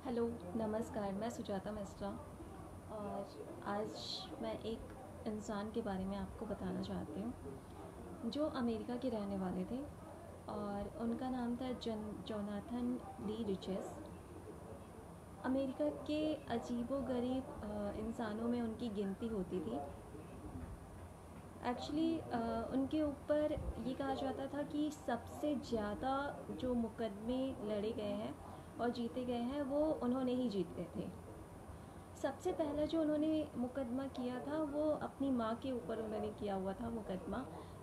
Hello, नमस्कार। मैं सुजाता मिश्रा और आज मैं एक इंसान के बारे में आपको बताना चाहती हूँ जो अमेरिका के रहने वाले थे और उनका नाम था जोनाथन ली रिचेस। अमेरिका के अजीबोगरीब इंसानों में उनकी गिनती होती थी। एक्चुअली उनके ऊपर ये कहा जाता था कि सबसे ज़्यादा जो मुकदमे लड़े गए हैं और जीते गए हैं वो उन्होंने ही जीते थे। सबसे पहला जो उन्होंने मुकदमा किया था वो अपनी माँ के ऊपर उन्होंने किया हुआ था मुकदमा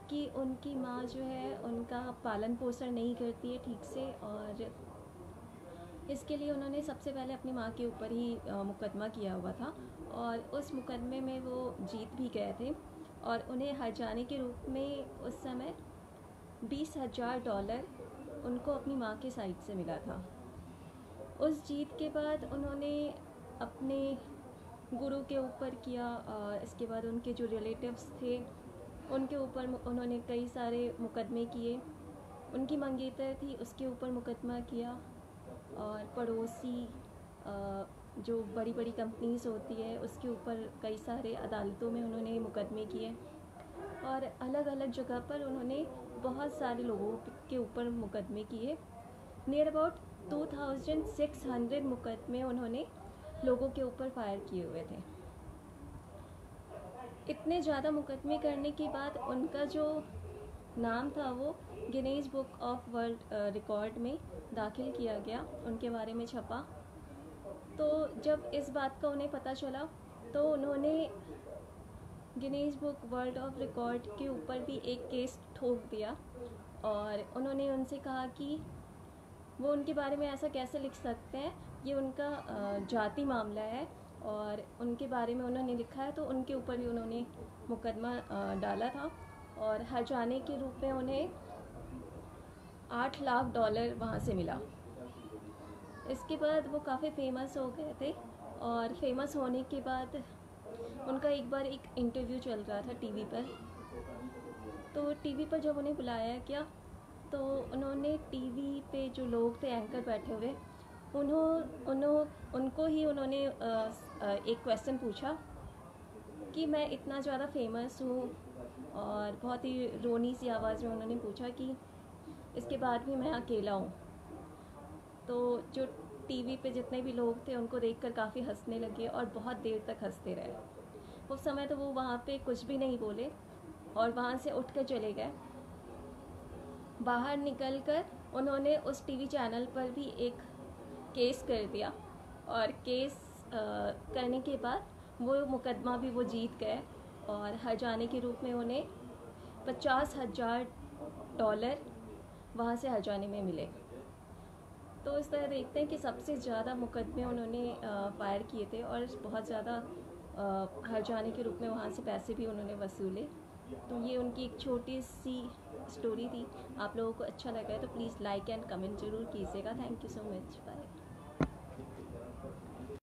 कि उनकी माँ जो है उनका पालन पोषण नहीं करती है ठीक से, और इसके लिए उन्होंने सबसे पहले अपनी माँ के ऊपर ही मुकदमा किया हुआ था और उस मुकदमे में वो जीत भी गए थे और उन्हें हर्जाने के रूप में उस समय $20,000 उनको अपनी माँ के साइड से मिला था। उस जीत के बाद उन्होंने अपने गुरु के ऊपर किया और इसके बाद उनके जो रिलेटिव्स थे उनके ऊपर उन्होंने कई सारे मुकदमे किए। उनकी मंगेतर थी उसके ऊपर मुकदमा किया और पड़ोसी जो बड़ी बड़ी कंपनीज होती है उसके ऊपर कई सारे अदालतों में उन्होंने मुकदमे किए और अलग अलग जगह पर उन्होंने बहुत सारे लोगों के ऊपर मुकदमे किए। नियर अबाउट 2600 मुकदमे उन्होंने लोगों के ऊपर फायर किए हुए थे। इतने ज़्यादा मुकदमे करने के बाद उनका जो नाम था वो Guinness book of world record में दाखिल किया गया, उनके बारे में छपा। तो जब इस बात का उन्हें पता चला तो उन्होंने Guinness book world of record के ऊपर भी एक केस ठोक दिया और उन्होंने उनसे कहा कि वो उनके बारे में ऐसा कैसे लिख सकते हैं, ये उनका जाति मामला है और उनके बारे में उन्होंने लिखा है, तो उनके ऊपर भी उन्होंने मुकदमा डाला था और हर्जाने के रूप में उन्हें $8 लाख वहाँ से मिला। इसके बाद वो काफ़ी फेमस हो गए थे और फेमस होने के बाद उनका एक बार एक इंटरव्यू चल रहा था टीवी पर। तो टीवी पर जब उन्हें बुलाया गया तो उन्होंने टीवी पे जो लोग थे एंकर बैठे हुए उनको ही उन्होंने एक क्वेश्चन पूछा कि मैं इतना ज़्यादा फेमस हूँ, और बहुत ही रोनी सी आवाज़ में उन्होंने पूछा कि इसके बाद भी मैं अकेला हूँ। तो जो टीवी पे जितने भी लोग थे उनको देखकर काफ़ी हंसने लगे और बहुत देर तक हंसते रहे। उस समय तो वो वहाँ पे कुछ भी नहीं बोले और वहाँ से उठ कर चले गए। बाहर निकलकर उन्होंने उस टीवी चैनल पर भी एक केस कर दिया और केस करने के बाद वो मुकदमा भी वो जीत गए और हर्जाने के रूप में उन्हें $50,000 वहाँ से हर्जाने में मिले। तो इस तरह देखते हैं कि सबसे ज़्यादा मुकदमे उन्होंने फायर किए थे और बहुत ज़्यादा हर्जाने के रूप में वहाँ से पैसे भी उन्होंने वसूले। तो ये उनकी एक छोटी सी स्टोरी थी। आप लोगों को अच्छा लगा है तो प्लीज़ लाइक एंड कमेंट ज़रूर कीजिएगा। Thank you so much. Bye.